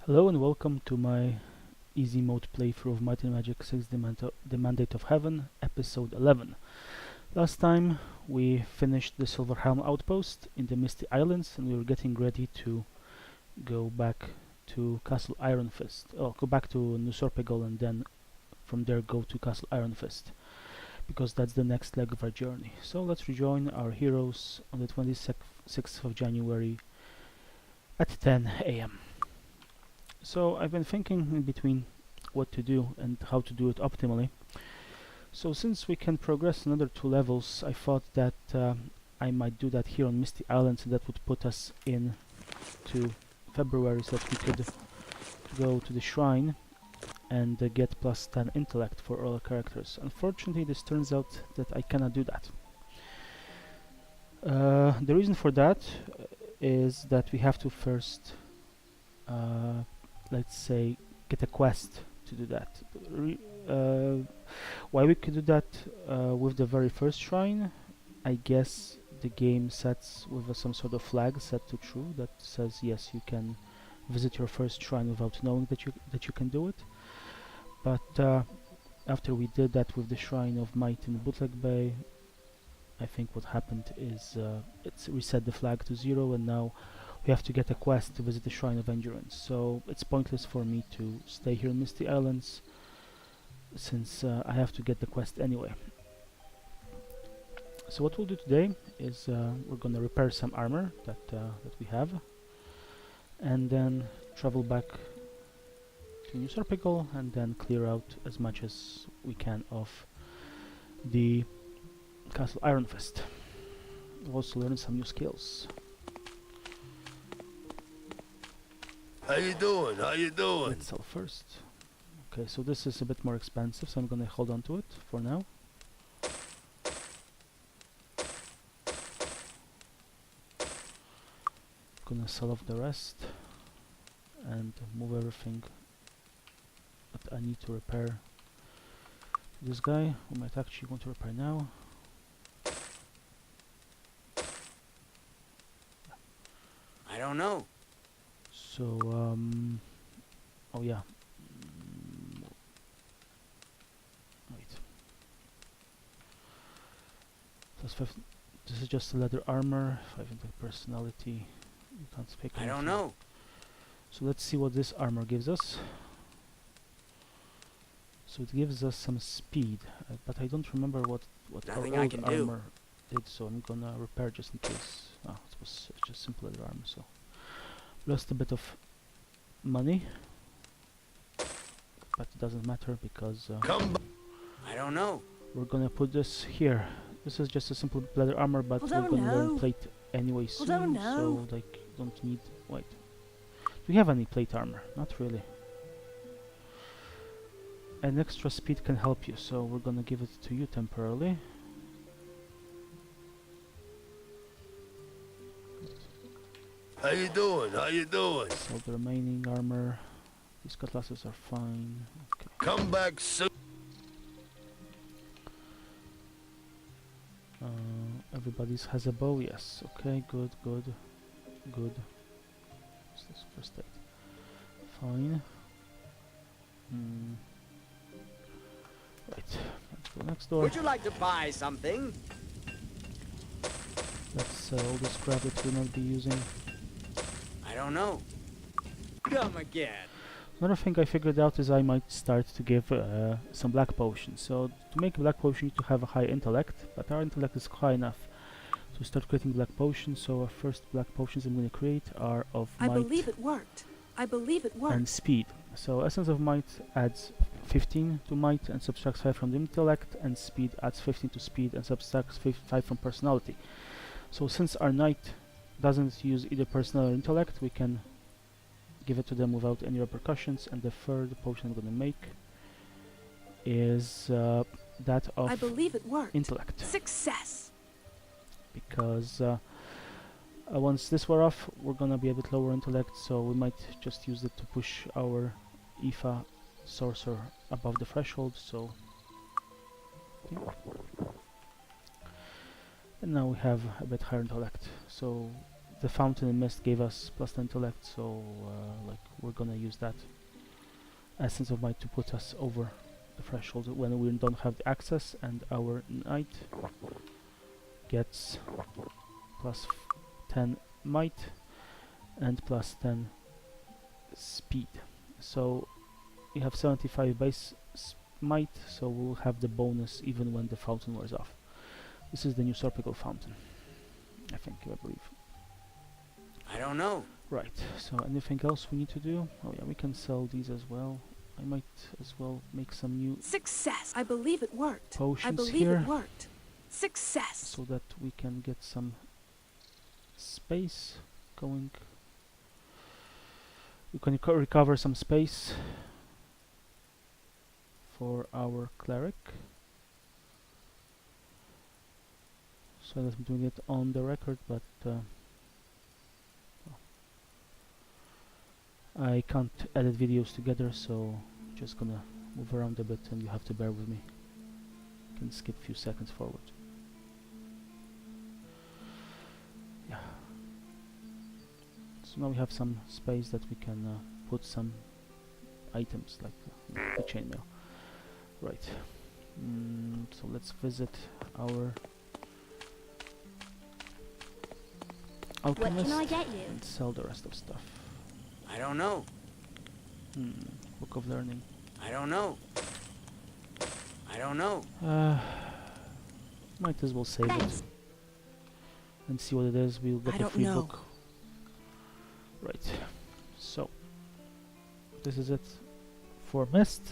Hello and welcome to my easy mode playthrough of Might and Magic 6 The Mandate of Heaven, episode 11. Last time we finished the Silverhelm outpost in the Misty Islands and we were getting ready to go back to Castle Ironfist. Go back to Nusorpegol and then from there go to Castle Ironfist, because that's the next leg of our journey. So let's rejoin our heroes on the 26th of January at 10 AM. So I've been thinking in between what to do and how to do it optimally. So since we can progress another 2 levels, I thought that I might do that here on Misty Islands, and that would put us in to February so that we could go to the shrine and get plus 10 intellect for all our characters. Unfortunately, this turns out that I cannot do that. The reason for that is that we have to first let's say get a quest to do that. Why we could do that with the very first shrine, I guess the game sets with some sort of flag set to true that says yes, you can visit your first shrine without knowing that you can do it. But after we did that with the Shrine of Might in Bootleg Bay, I think what happened is it's reset the flag to 0, and now we have to get a quest to visit the Shrine of Endurance. So it's pointless for me to stay here in Misty Islands, since I have to get the quest anyway. So what we'll do today is we're gonna repair some armor that we have, and then travel back to Nusorpegol and then clear out as much as we can of the Castle Ironfist. We'll also learn some new skills. How you doing? How you doing? Let's sell first. Okay, so this is a bit more expensive, so I'm gonna hold on to it for now. Gonna sell off the rest and move everything that I need to repair. This guy, we might actually want to repair now. I don't know. So, oh yeah. Wait. Plus 5. This is just a leather armor. 5 into personality. You can't speak. I don't know. So let's see what this armor gives us. So it gives us some speed, but I don't remember what our old armor did. So I'm gonna repair just in case. Oh, it was just simple leather armor. So lost a bit of money, but it doesn't matter because I don't know. we're gonna put this here. This is just a simple leather armor, but we're gonna learn plate anyway soon, so like don't need. Wait, do we have any plate armor? Not really. An extra speed can help you, so we're gonna give it to you temporarily. How you doing? How you doing? Sell the remaining armor. These cutlasses are fine. Okay. Come back soon. Everybody's has a bow, yes. Okay, good. What's this? First aid. Fine. Right, let's go next door. Would you like to buy something? Let's sell all the scrap that we'll not be using. I don't know. Come again. Another thing I figured out is I might start to give some black potions. So to make a black potion you need to have a high intellect, but our intellect is high enough to start creating black potions. So our first black potions I'm going to create are of might. I believe it worked. And speed. So Essence of Might adds 15 to might and subtracts 5 from the intellect, and speed adds 15 to speed and subtracts 5 from personality. So since our knight doesn't use either personality or intellect, we can give it to them without any repercussions. And the third potion I'm going to make is that of I believe it worked. intellect. Success. Because once this wear off, we're gonna be a bit lower intellect, so we might just use it to push our Aoife sorcerer above the threshold. So, okay. And now we have a bit higher intellect. So the fountain and mist gave us +10 intellect, so like we're gonna use that essence of might to put us over the threshold when we don't have the access, and our knight gets +10 might and +10 speed. So we have 75 base might, so we'll have the bonus even when the fountain wears off. This is the new Sorpical fountain, I believe. I don't know. Right, so anything else we need to do? Oh yeah, we can sell these as well. I might as well make some new Success. I believe it worked. I potions believe here, it worked. Success. so that we can get some space going. We can recover some space for our cleric. So I'm doing it on the record, but I can't edit videos together, so I'm just gonna move around a bit and you have to bear with me. You can skip a few seconds forward. Yeah. So now we have some space that we can put some items like the chainmail. Right. So let's visit our alchemist What can I get you? and sell the rest of stuff. I don't know. Book of Learning. I don't know. I don't know. Might as well save Thanks. it and see what it is. We'll get I a don't free know. book. Right. So this is it for Mist.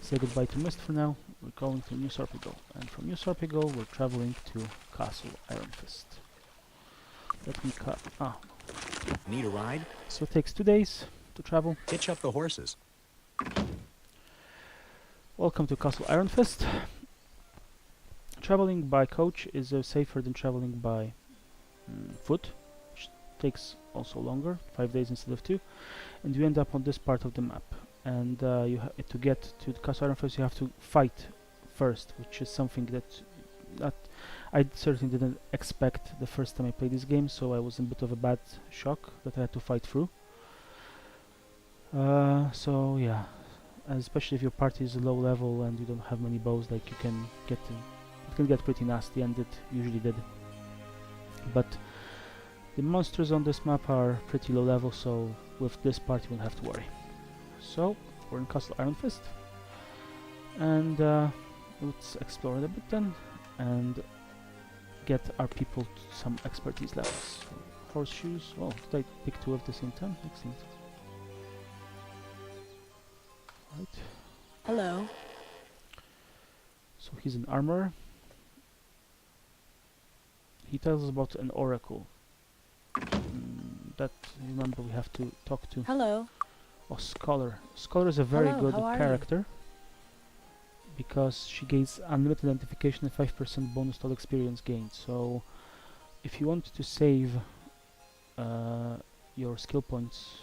Say goodbye to Mist for now. We're going to New Sorpigal, and from New Sorpigal we're traveling to Castle Ironfist. Let me cut. Need a ride? So it takes 2 days to travel. Hitch up the horses. Welcome to Castle Ironfist. Traveling by coach is safer than traveling by foot, which takes also longer, 5 days instead of 2, and you end up on this part of the map. And to get to the Castle Ironfist you have to fight first, which is something that I certainly didn't expect the first time I played this game, so I was in a bit of a bad shock that I had to fight through. So yeah, especially if your party is low level and you don't have many bows, like it can get pretty nasty, and it usually did. But the monsters on this map are pretty low level, so with this part you won't have to worry. So we're in Castle Ironfist, and let's explore it a bit then and get our people to some expertise levels. Horseshoes. Oh, did I pick 2 at the same time? Excellent. Right. Hello. So he's an armorer. He tells us about an oracle. That, remember, we have to talk to. Hello. Oh, Scholar. Scholar is a very Hello, good how are you? character because she gains unlimited identification and 5% bonus total experience gained. So if you want to save your skill points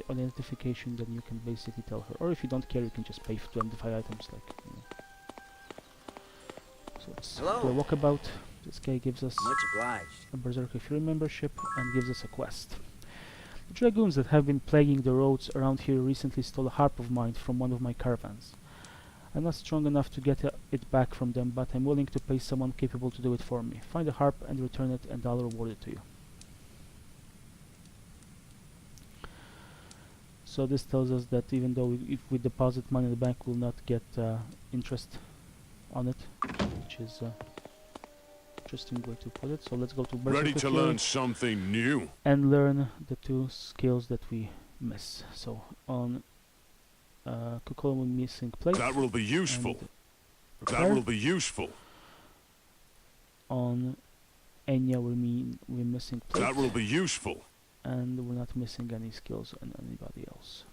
on identification, then you can basically tell her. Or if you don't care, you can just pay to identify items, like, you know. So let's do a Hello. walkabout. This guy gives us Much obliged. a Berserker Fury membership and gives us a quest. The dragoons that have been plaguing the roads around here recently stole a harp of mine from one of my caravans. I'm not strong enough to get it back from them, but I'm willing to pay someone capable to do it for me. Find the harp and return it, and I'll reward it to you. So this tells us that even though if we deposit money in the bank, we'll not get interest on it, which is interesting way to put it. So let's go to Berserker Ready to Fury learn something new? and learn the 2 skills that we miss. So on Kukola we're missing plate. That will be useful. and That repair. will be useful. On Enya we're missing plate. That will be useful. And we're not missing any skills on anybody else.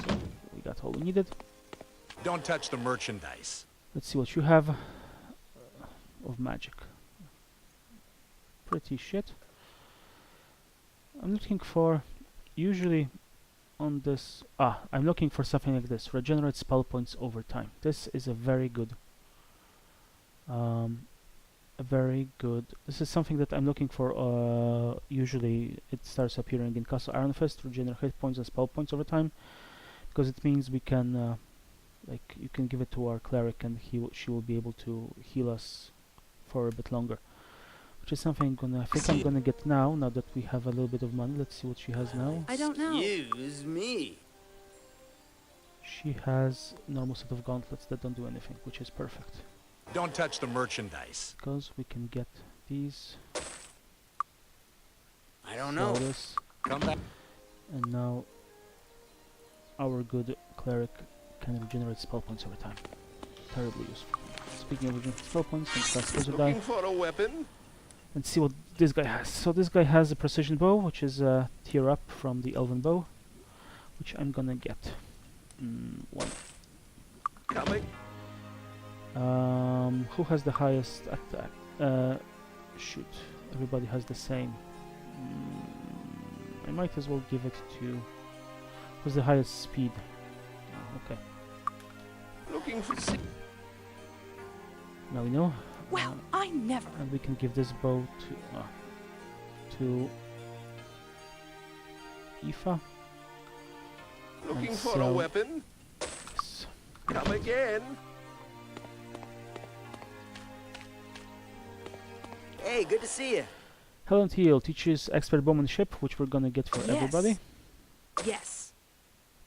So we got all we needed. Don't touch the merchandise. Let's see what you have of magic. Pretty shit. I'm looking for, usually on this, I'm looking for something like this. Regenerate spell points over time. This is a very good Very good. This is something that I'm looking for. Usually it starts appearing in Castle Ironfist. Regenerate hit points and spell points over time, because it means we can, like, you can give it to our cleric and she will be able to heal us for a bit longer. Which is something I think I'm gonna get now that we have a little bit of money. Let's see what she has now. I don't know. Excuse me. She has normal set of gauntlets that don't do anything, which is perfect. Don't touch the merchandise. Because we can get these. I don't sell know. this, Come back. and now our good cleric can regenerate spell points over time. Terribly useful. Speaking of regenerating spell points, let's cast Wizard Die. Looking for a weapon? And see what this guy has. So this guy has a precision bow, which is a tier up from the elven bow, which I'm gonna get. One. Coming. Who has the highest attack? Shoot, everybody has the same. I might as well give it to who's the highest speed. Oh, okay. Looking for. Now we know. Well, I never. And we can give this bow to Aoife. Looking And for a so- weapon? Yes. Come again. Hey, good to see you. Helen Teal teaches expert bowmanship, which we're gonna get for Yes. everybody, Yes.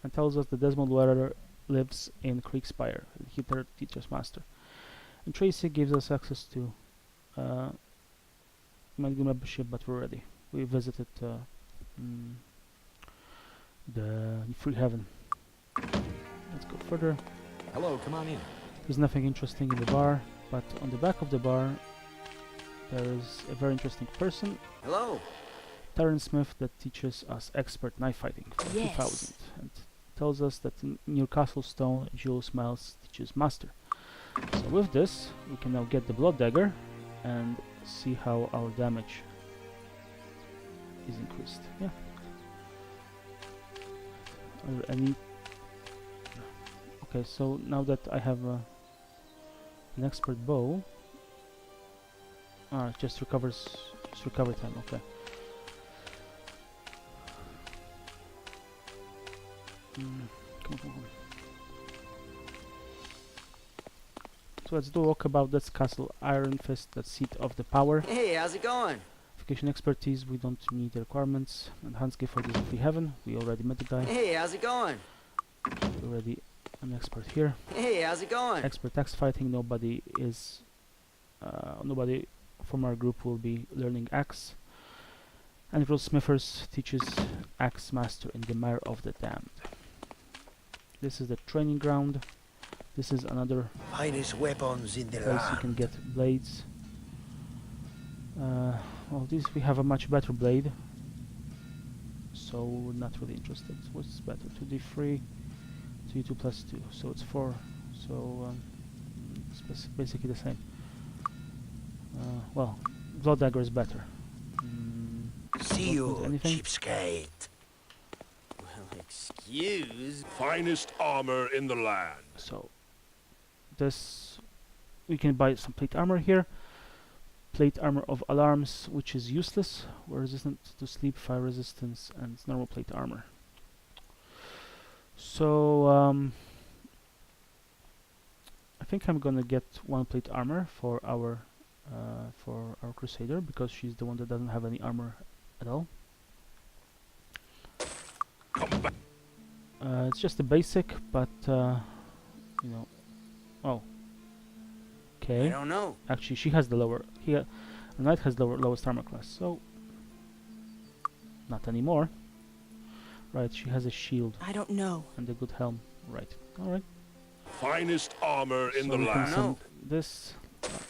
and tells us that Desmond Weller lives in Creekspire. He teaches master. And Tracy gives us access to membership, but we're ready. We visited the Free Heaven. Let's go further. Hello, come on in. There's nothing interesting in the bar, but on the back of the bar there is a very interesting person, Hello. Taryn Smith, that teaches us expert knife fighting for Yes. 2000, and tells us that near Castle Stone, Jules Miles teaches master. So with this, we can now get the blood dagger and see how our damage is increased. Yeah. Are there any? Okay, so now that I have an expert bow, it just recovers. Just recovery time. Okay. Come on, come on. So let's do a walk about this castle, Ironfist, the seat of the power. Hey, how's it going? Education expertise, we don't need the requirements. Enhanced gift for the Free Heaven, we already met the guy. Hey, how's it going? Already an expert here. Hey, how's it going? Expert axe fighting, nobody from our group will be learning axe. And Rose Smithers teaches axe master in the Mire of the Damned. This is the training ground. This is another Finest weapons in the place you can get blades. Well, we have a much better blade, so we're not really interested. What's better? 2d3, 2d2 plus 2, so it's 4. So it's basically the same. Well, blood dagger is better. See Don't need you, anything? cheapskate. Well, excuse. Finest armor in the land. So this, we can buy some plate armor here. Plate armor of alarms, which is useless. We're resistant to sleep, fire resistance, and normal plate armor. So I think I'm gonna get one plate armor for our crusader, because she's the one that doesn't have any armor at all. Come back. It's just a basic, but you know. Oh. I Okay. don't know. Actually, she has the lower. The knight has lowest armor class, so not anymore. Right, she has a shield I don't know. and a good helm. Right. All right. Finest armor in So the we can land. send this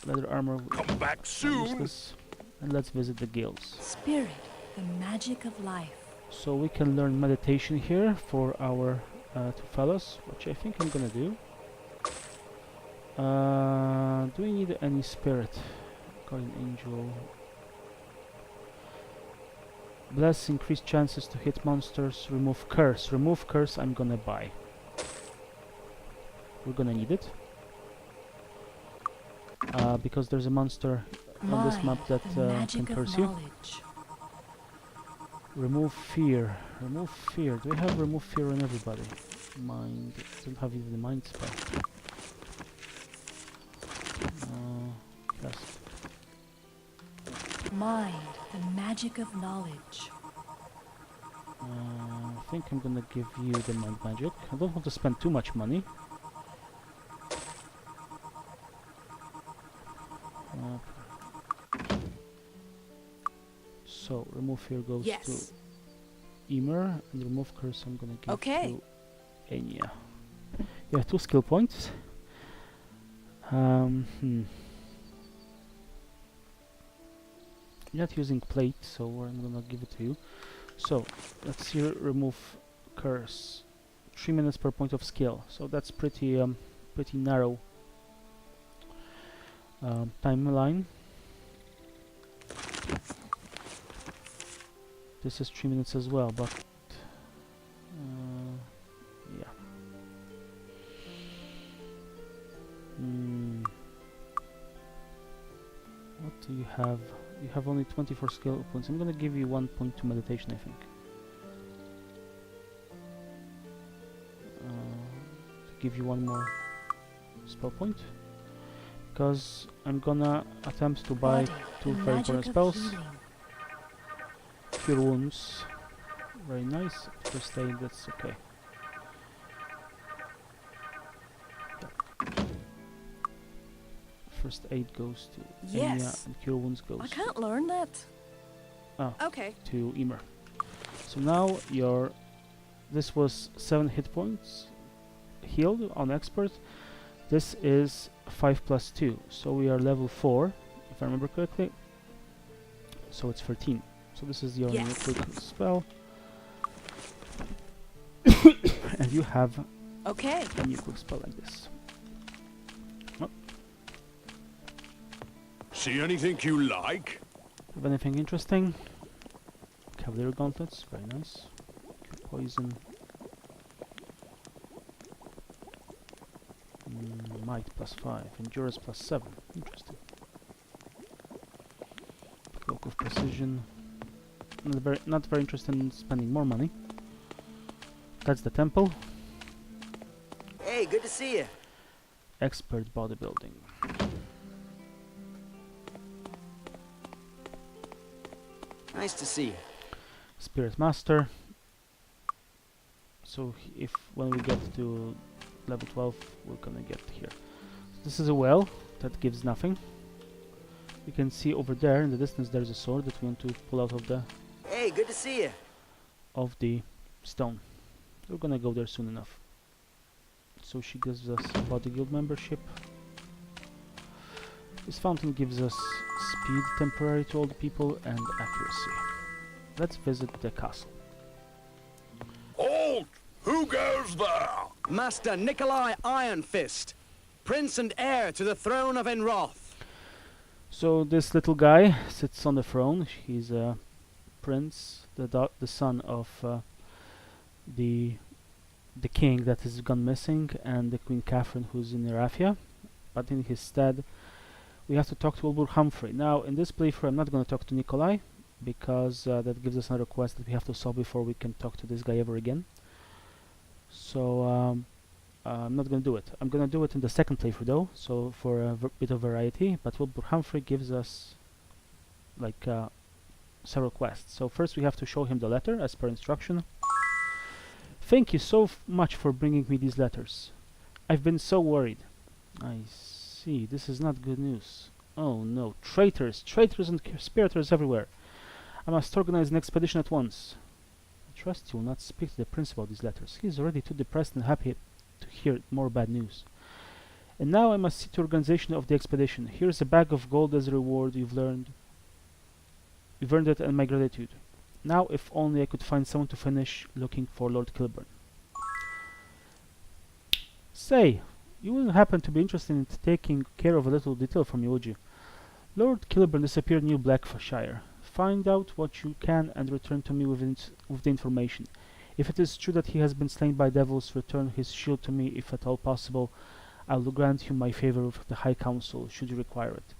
leather armor. Come back soon. Useless. And let's visit the guilds. Spirit, the magic of life. So we can learn meditation here for our two fellows, which I think I'm gonna do. Do we need any spirit? Guardian angel. Bless, increased chances to hit monsters. Remove curse. Remove curse I'm gonna buy. We're gonna need it. Because there's a monster on this map that the can magic of curse you. knowledge. Remove fear. Remove fear. Do we have remove fear on everybody? Mind. Don't have even the mind spell. Cast. Mind, the magic of knowledge. I think I'm gonna give you the mind magic. I don't want to spend too much money. So remove fear goes Yes. to Emer, and remove curse I'm gonna give Okay. to Enya. You have 2 skill points. You're not using plate, so I'm gonna give it to you. So let's see, remove curse. 3 minutes per point of skill. So that's pretty narrow timeline. This is 3 minutes as well, but yeah. What do you have? You have only 24 skill points. I'm gonna give you 1 point to meditation, I think. To give you 1 more spell point. Because I'm gonna attempt to buy Body, 2 the very magic important of spells. healing. Cure wounds. Very nice. First aid, that's okay. First aid goes to Enya, Yes. and cure wounds goes I can't learn that. Oh. Okay. to Emer. So now this was 7 hit points healed on expert. This is 5 plus 2, so we are level 4 if I remember correctly. So it's 13. So this is the only Yes. quick spell. And you have Okay. a new quick spell like this. See anything you like? Have anything interesting? Cavalier gauntlets, very nice. Poison. Might plus 5, endurance plus 7. Interesting. Cloak of precision. Not very interested in spending more money. That's the temple. Hey, good to see you. Expert bodybuilding. Nice to see you. Spirit Master. So if when we get to level 12, we're gonna get here. This is a well that gives nothing. You can see over there in the distance there's a sword that we want to pull out of the Hey, good to see you. stone. We're gonna go there soon enough. So she gives us body guild membership. This fountain gives us speed temporary to all the people and accuracy. Let's visit the castle. Halt! Who goes there? Master Nikolai Ironfist, Prince and heir to the throne of Enroth. So this little guy sits on the throne. He's a prince, the son of the king that has gone missing, and the Queen Catherine who's in Erathia. But in his stead, we have to talk to old Humphrey. Now, in this playthrough, I'm not going to talk to Nikolai, because that gives us another quest that we have to solve before we can talk to this guy ever again. So I'm not going to do it. I'm going to do it in the second playthrough though, so for a bit of variety. But Wilbur Humphrey gives us like several quests. So first we have to show him the letter as per instruction. Thank you so much for bringing me these letters. I've been so worried. I see, this is not good news. Oh no, traitors and conspirators everywhere. I must organize an expedition at once. I trust you will not speak to the prince about these letters. He is already too depressed and happy to hear more bad news. And now I must see to organization of the expedition. Here's a bag of gold as a reward. You've earned it, and my gratitude. Now if only I could find someone to finish looking for Lord Kilburn. Say, you wouldn't happen to be interested in taking care of a little detail for me, would you? Lord Kilburn disappeared in New Blackshire. Find out what you can and return to me with the information. If it is true that he has been slain by devils, return his shield to me if at all possible. I will grant you my favor with the High Council, should you require it.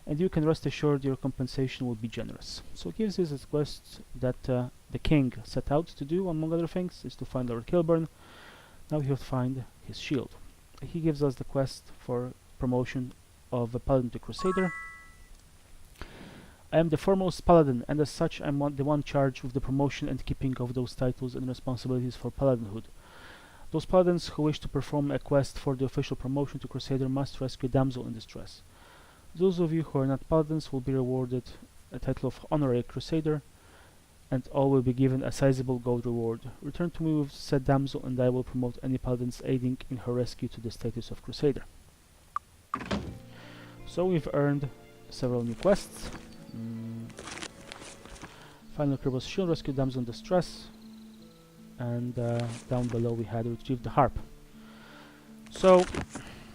and you can rest assured your compensation will be generous. So it gives us a quest that the king set out to do, among other things, is to find Lord Kilburn. Now we have to find his shield. He gives us the quest for promotion of a paladin to crusader. I am the foremost paladin, and as such I am the one charged with the promotion and keeping of those titles and responsibilities for paladinhood. Those paladins who wish to perform a quest for the official promotion to crusader must rescue a damsel in distress. Those of you who are not paladins will be rewarded a title of honorary crusader, and all will be given a sizable gold reward. Return to me with said damsel, and I will promote any paladins aiding in her rescue to the status of crusader. So we've earned several new quests. Final Cripple's shield, rescue damsel in distress, and down below we had retrieved the harp. So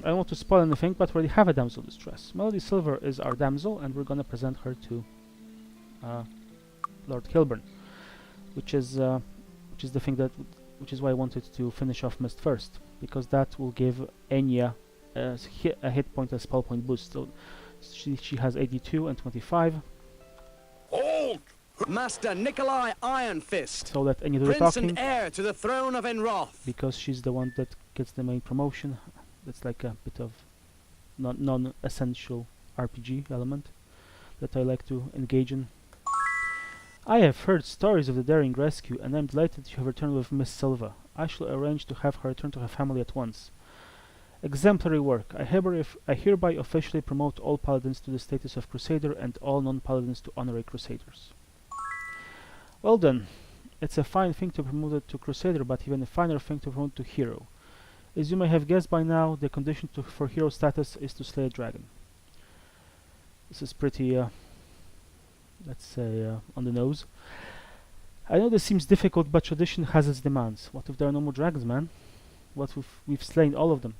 I don't want to spoil anything, but we already have a damsel in distress. Melody Silver is our damsel, and we're gonna present her to Lord Kilburn, which is the thing which is why I wanted to finish off Mist first, because that will give Enya a hit point and spell point boost. So she has 82 and 25. Halt! Master Nikolai Ironfist, So let Enya do the Prince talking, and heir to the throne of Enroth. because she's the one that gets the main promotion. That's like a bit of non-essential RPG element that I like to engage in. I have heard stories of the daring rescue, and I'm delighted you have returned with Miss Silva. I shall arrange to have her return to her family at once. Exemplary work. I hereby officially promote all paladins to the status of crusader and all non-paladins to honorary crusaders. Well then, it's a fine thing to promote it to crusader, but even a finer thing to promote to hero. As you may have guessed by now, the condition for hero status is to slay a dragon. This is pretty, let's say, on the nose. I know this seems difficult, but tradition has its demands. What if there are no more dragons, man? What if we've slain all of them?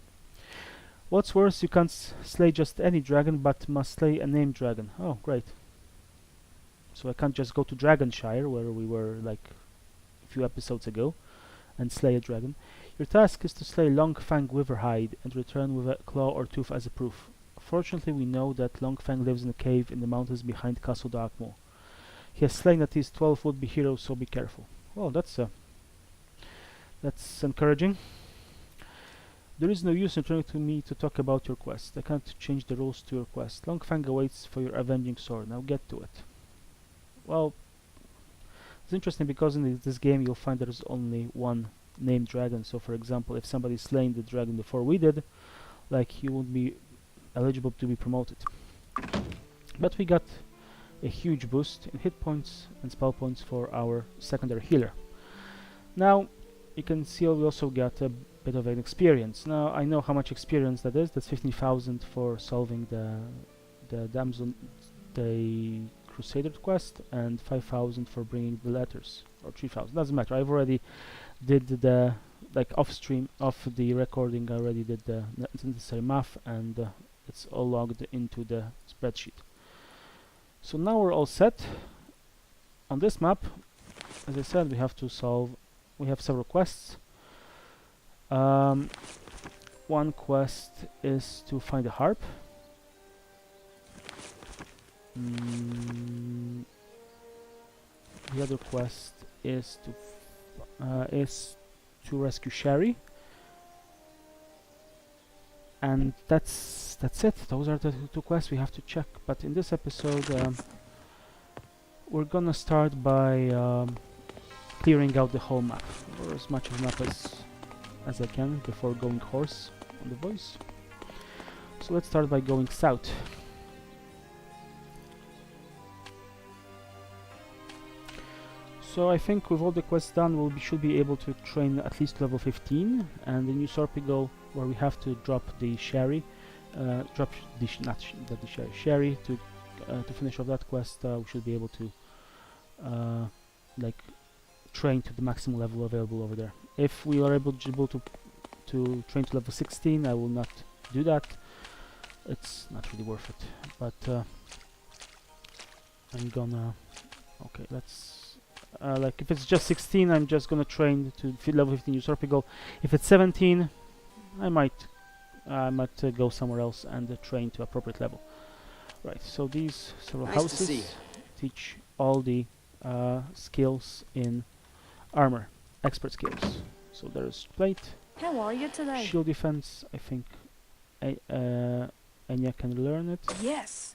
What's worse, you can't slay just any dragon, but must slay a named dragon. Oh, great. So I can't just go to Dragonshire, where we were like a few episodes ago, and slay a dragon. Your task is to slay Longfang Wyverhide and return with a claw or tooth as a proof. Fortunately, we know that Longfang lives in a cave in the mountains behind Castle Darkmoor. He has slain at least 12 would-be heroes, so be careful. Well, that's encouraging. There is no use in turning to me to talk about your quest. I can't change the rules to your quest. Longfang awaits for your avenging sword. Now get to it. Well, it's interesting because in this game you'll find there's only one named dragon. So for example, if somebody slain the dragon before we did, like, he won't be eligible to be promoted. But we got a huge boost in hit points and spell points for our secondary healer. Now you can see we also got a bit of an experience. Now I know how much experience that is. That's 15,000 for solving the damsel, the crusader quest, and 5,000 for bringing the letters, or 3,000. Doesn't matter. I've already did the off the recording. I already did the necessary math, and it's all logged into the spreadsheet. So now we're all set. On this map, as I said, we have to solve. We have several quests. One quest is to find a harp. The other quest is to rescue Sherry. And that's it. Those are the two quests we have to check. But in this episode, we're gonna start by clearing out the whole map, or as much of the map as I can before going hoarse on the voice. So let's start by going south. So I think with all the quests done, should be able to train at least level 15, and in New Sorpigal, where we have to drop the Sherry, Sherry to finish off that quest. We should be able to train to the maximum level available over there. If we are able to train to level 16, I will not do that. It's not really worth it. But I'm gonna. Okay, let's. If it's just 16, I'm just gonna train to level 15 Usurpigal. If it's 17, I might go somewhere else and train to appropriate level. Right, so these several Nice to houses see you. teach all the skills in armor, expert skills. So there's plate, How are you today? shield defense. I think Enya can learn it, Yes.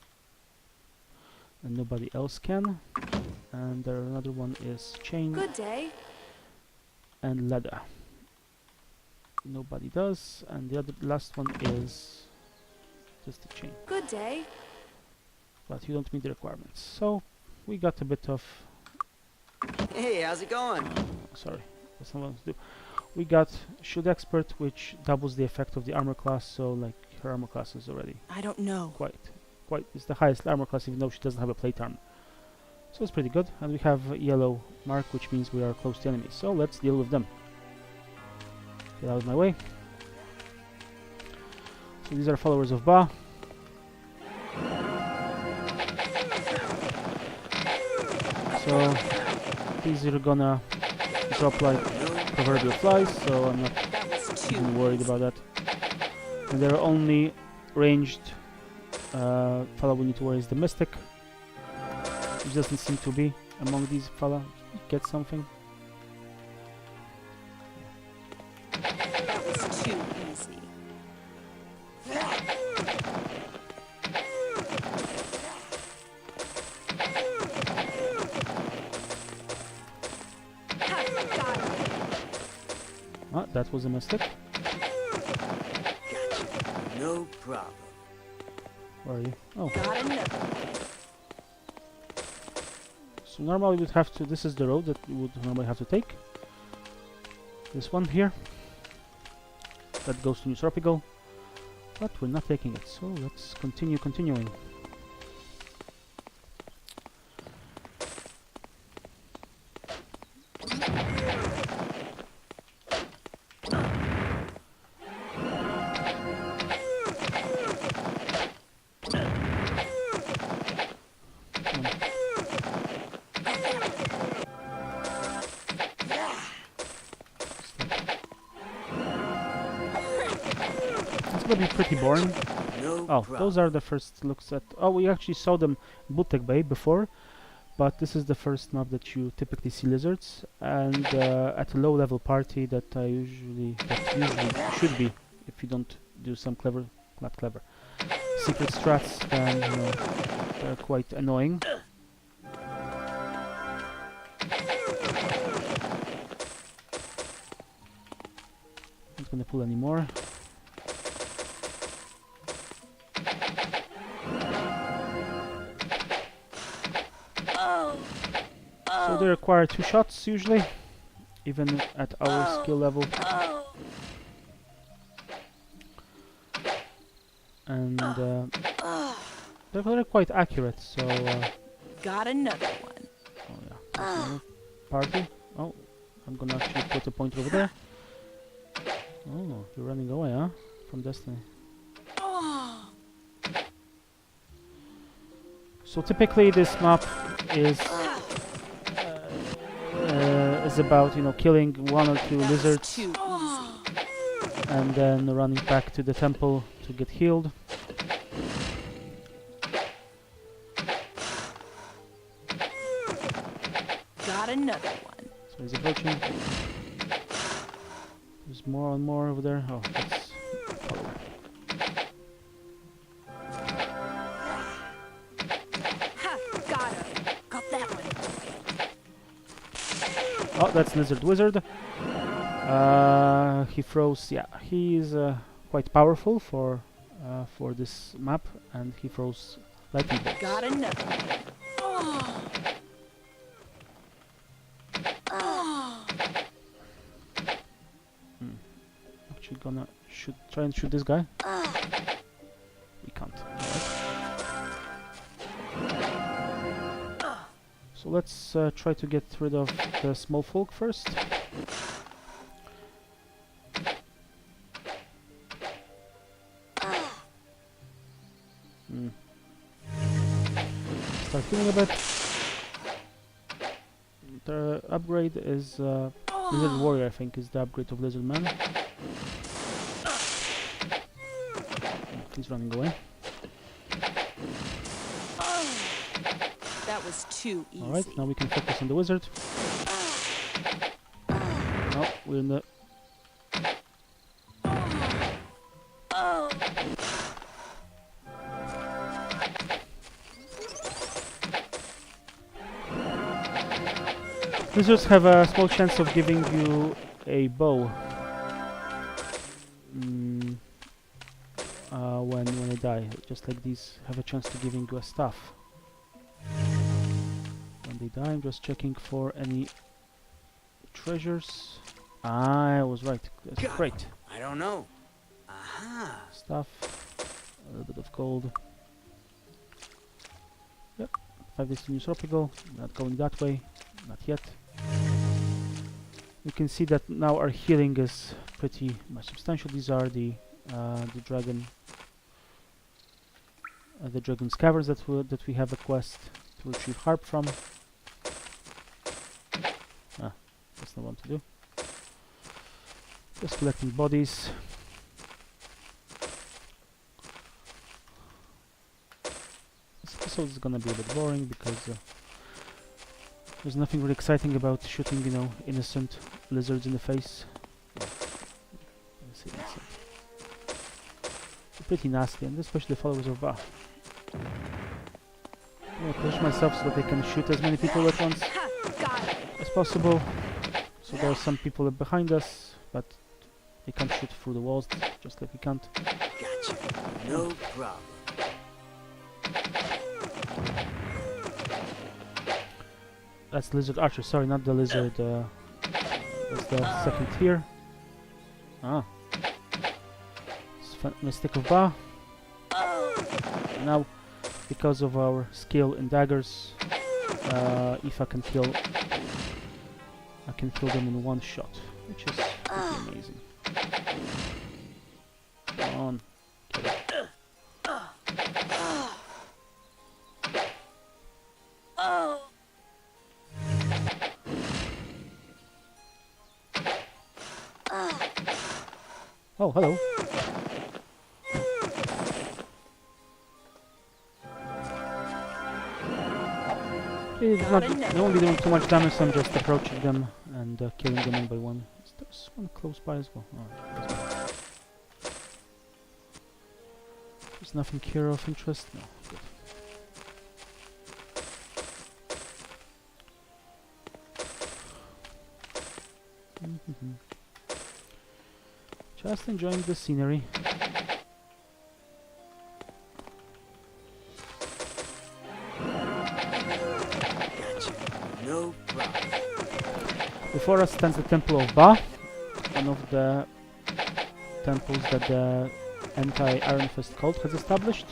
and nobody else can. And there another one is chain Good day. and leather. Nobody does, and the other last one is just the chain. Good day. But you don't meet the requirements. So we got a bit of Hey, how's it going? sorry, that's not what I want to do. We got shield expert, which doubles the effect of the armor class. So like her armor class is already I don't know. quite it's the highest armor class, even though she doesn't have a plate armor. So it's pretty good. And we have a yellow mark, which means we are close to enemies. So let's deal with them. Get out of my way. So these are followers of Ba. So these are gonna drop like proverbial flies, so I'm not That was too even worried easy. about that. And there are only ranged fella we need to worry is the Mystic, which doesn't seem to be among these fella. Get something. That was too easy. Ha, got it. Ah, that was a Mystic. No problem. Where are you? Oh, Got another. so normally we'd have to. This is the road that we would normally have to take. This one here. That goes to New Tropical. But we're not taking it, so let's continuing. It's gonna be pretty boring. No Oh, problem. those are the first looks at. Oh, we actually saw them in Bootleg Bay before, but this is the first map that you typically see lizards, and at a low-level party that usually should be if you don't do some not clever, secret strats, then you know they're quite annoying. Not gonna pull any more. So they require 2 shots usually, even at our skill level. And they're quite accurate, so Got another one. oh yeah, there's another party. Oh, I'm gonna actually put a pointer over there. Oh, you're running away, huh? From Destiny. So typically this map is about, you know, killing 1 or 2 That was lizards too easy. and then running back to the temple to get healed. Got another one. So he's approaching. There's more and more over there. Oh, that's follower. Ha, got him. Got that one. Oh, that's Lizard Wizard. He throws. Yeah, he's quite powerful for this map, and he throws lightning bolts. Got another one. Actually, gonna try and shoot this guy. We can't. So let's try to get rid of the small folk first. Start healing a bit. The upgrade is Lizard Warrior, I think, is the upgrade of Lizard Man. He's running away. was too easy. Alright, now we can focus on the wizard. No, we're in the... Oh. Wizards have a small chance of giving you a bow when they die. Just like these have a chance to giving you a staff. When they die, I'm just checking for any treasures. I was right. That's great. I don't know. Aha. Stuff. A little bit of gold. Yep. 5 days to use tropical. Not going that way. Not yet. You can see that now our healing is pretty much substantial. These are the dragon's caverns that we have a quest to retrieve harp from. Ah, that's not what to do. Just collecting bodies. This episode is gonna be a bit boring because there's nothing really exciting about shooting, you know, innocent lizards in the face. Let's see, innocent. They're pretty nasty, and especially followers of Ba. I'm gonna push myself so that I can shoot as many people at once as possible. So there are some people behind us, but they can't shoot through the walls, just like we can't. Gotcha. No problem. That's the lizard archer, sorry, not the lizard. That's the second tier. Ah. Mystic of Ba. Now, because of our skill in daggers, if I can kill them in one shot, which is pretty amazing. Come on. Kill it. Oh, hello. They won't be doing too much damage, so I'm just approaching them and killing them one by one. There's one close by as well. Alright, there's nothing here of interest. No, good. Just enjoying the scenery. No problem. Before us stands the Temple of Ba, one of the temples that the anti-Ironfist cult has established.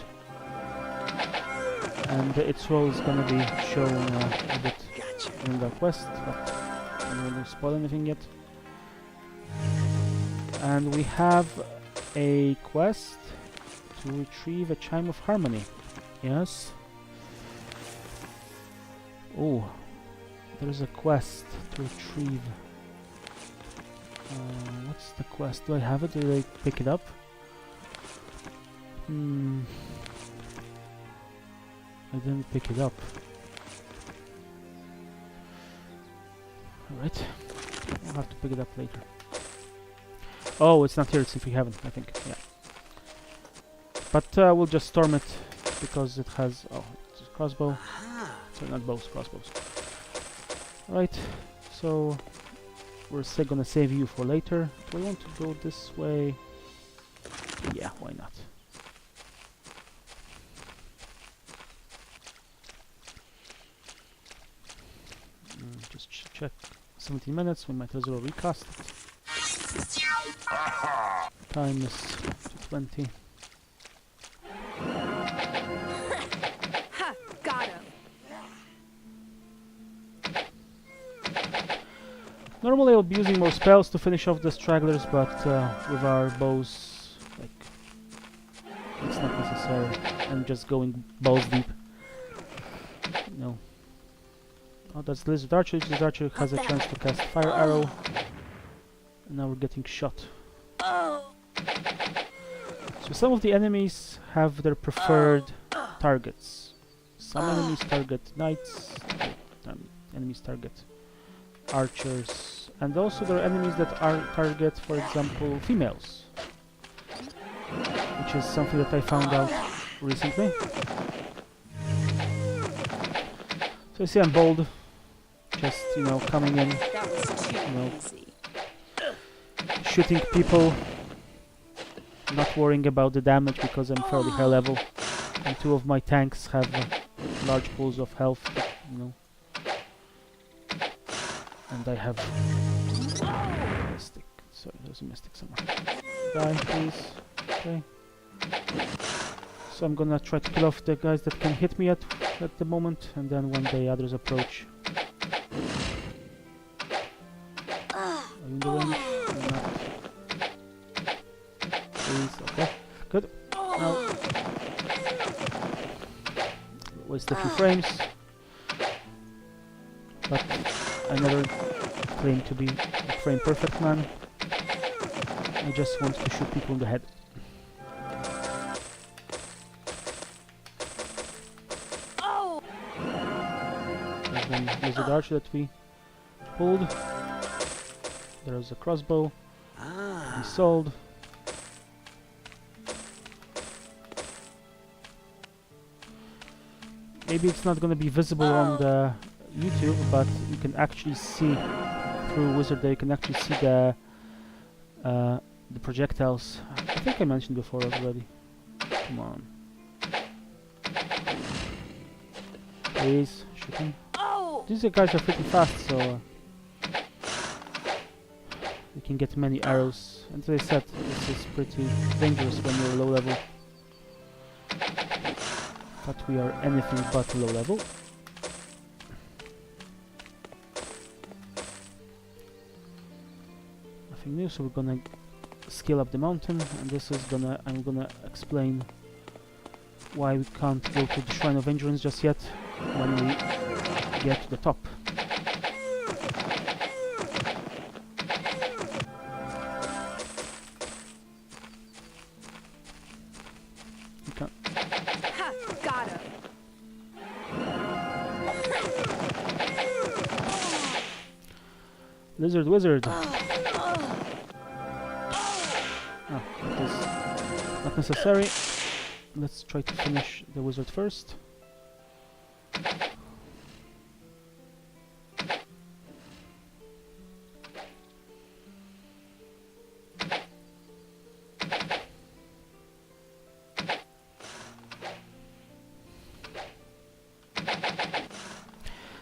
And its role is gonna be shown a bit during our quest, but I don't want to spoil anything yet. And we have a quest to retrieve a Chime of Harmony. Yes. Oh, there's a quest to retrieve. What's the quest? Do I have it? Did I pick it up? I didn't pick it up. Alright. I'll have to pick it up later. Oh, it's not here, it's if we haven't, I think. Yeah. But we'll just storm it because it has... Oh, it's a crossbow. Sorry, not bows, crossbows. Alright, so we're gonna save you for later. Do I want to go this way? Yeah, why not? Just check 17 minutes, we might as well recast it. Time is 2:20. Ha! Got him. Normally I'll be using more spells to finish off the stragglers, but with our bows, like, it's not necessary. I'm just going balls deep. No. Oh, that's the Lizard Archer. Lizard Archer has a chance to cast Fire Arrow. And now we're getting shot. So some of the enemies have their preferred targets. some enemies target knights, enemies target archers, and also there are enemies that are target, for example, females, which is something that I found out recently. So you see, I'm bold, just coming in, That was too easy. shooting people, not worrying about the damage because I'm fairly high level, and two of my tanks have large pools of health, and I have mystic. Sorry, there's a mystic somewhere. Die, please. Okay. So I'm gonna try to kill off the guys that can hit me at the moment, and then when the others approach. Are you in the range? You're not. Please, okay. Good. Now waste a few frames. But I never claim to be a frame perfect man. I just want to shoot people in the head. There's one lizard archer that we pulled. There's a crossbow. We sold. Maybe it's not going to be visible on the YouTube, but you can actually see through Wizard Day. You can actually see the projectiles. I think I mentioned before already. Come on, please shoot him. These guys are pretty fast, so you can get many arrows. And as I said, this is pretty dangerous when you're low level. But we are anything but low level. Nothing new, so we're gonna scale up the mountain, and this is I'm gonna explain why we can't go to the Shrine of Endurance just yet when we get to the top. You can't. Ha! Got him. Lizard wizard. Oh, that is not necessary. Let's try to finish the wizard first.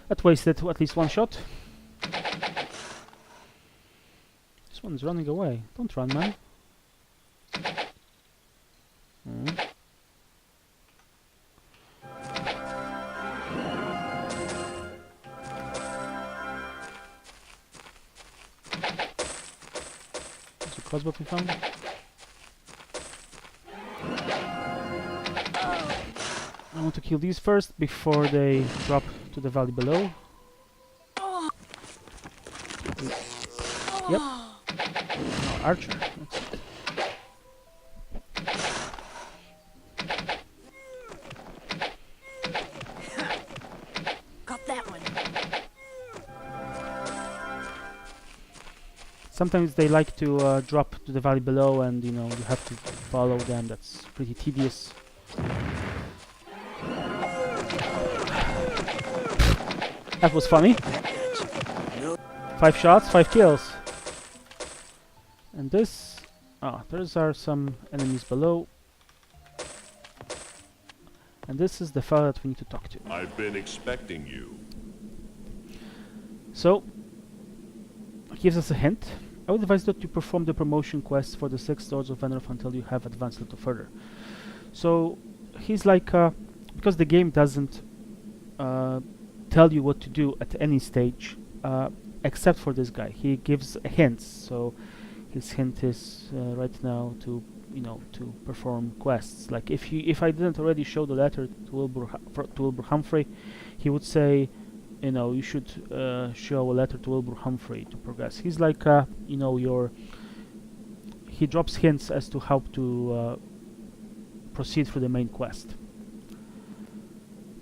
That wasted at least one shot. This one's running away. Don't run, man. There's a crossbow we found. I want to kill these first before they drop to the valley below. Yep. Oh, archer. That's it. Got that one. Sometimes they like to drop to the valley below, and you have to follow them. That's pretty tedious. That was funny. 5 shots, 5 kills. And this... those are some enemies below. And this is the fellow that we need to talk to. I've been expecting you. So, he gives us a hint. I would advise that you perform the promotion quest for the 6 Swords of Venerf until you have advanced a little further. So, he's like... because the game doesn't tell you what to do at any stage, except for this guy. He gives hints, so his hint is right now to to perform quests. Like if I didn't already show the letter to Wilbur Humphrey, he would say, you should show a letter to Wilbur Humphrey to progress. He's like he drops hints as to how to proceed through the main quest.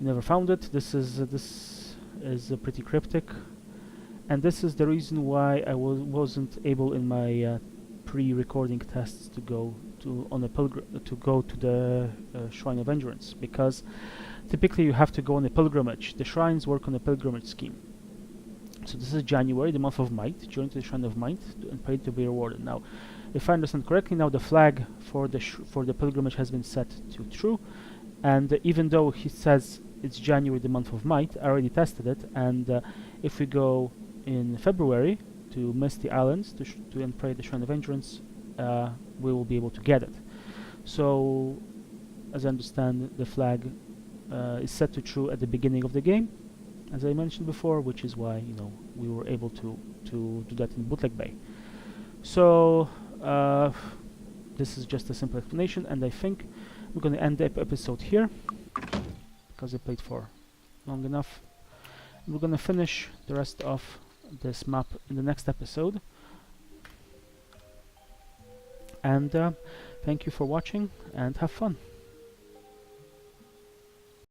never found it. This is pretty cryptic, and this is the reason why I wasn't able in my pre-recording tests to go to the Shrine of Endurance, because typically you have to go on a pilgrimage. The shrines work on a pilgrimage scheme. So this is January, the month of Might. Join to the Shrine of Might and pray to be rewarded. Now, if I understand correctly, now the flag for the pilgrimage has been set to true, and even though he says it's January, the month of Might, I already tested it, and if we go in February to Misty Islands to and pray the Shrine of Endurance, we will be able to get it. So, as I understand, the flag is set to true at the beginning of the game, as I mentioned before, which is why we were able to do that in Bootleg Bay. So this is just a simple explanation, and I think we're going to end the episode here because I played for long enough. We're going to finish the rest of this map in the next episode. And thank you for watching, and have fun.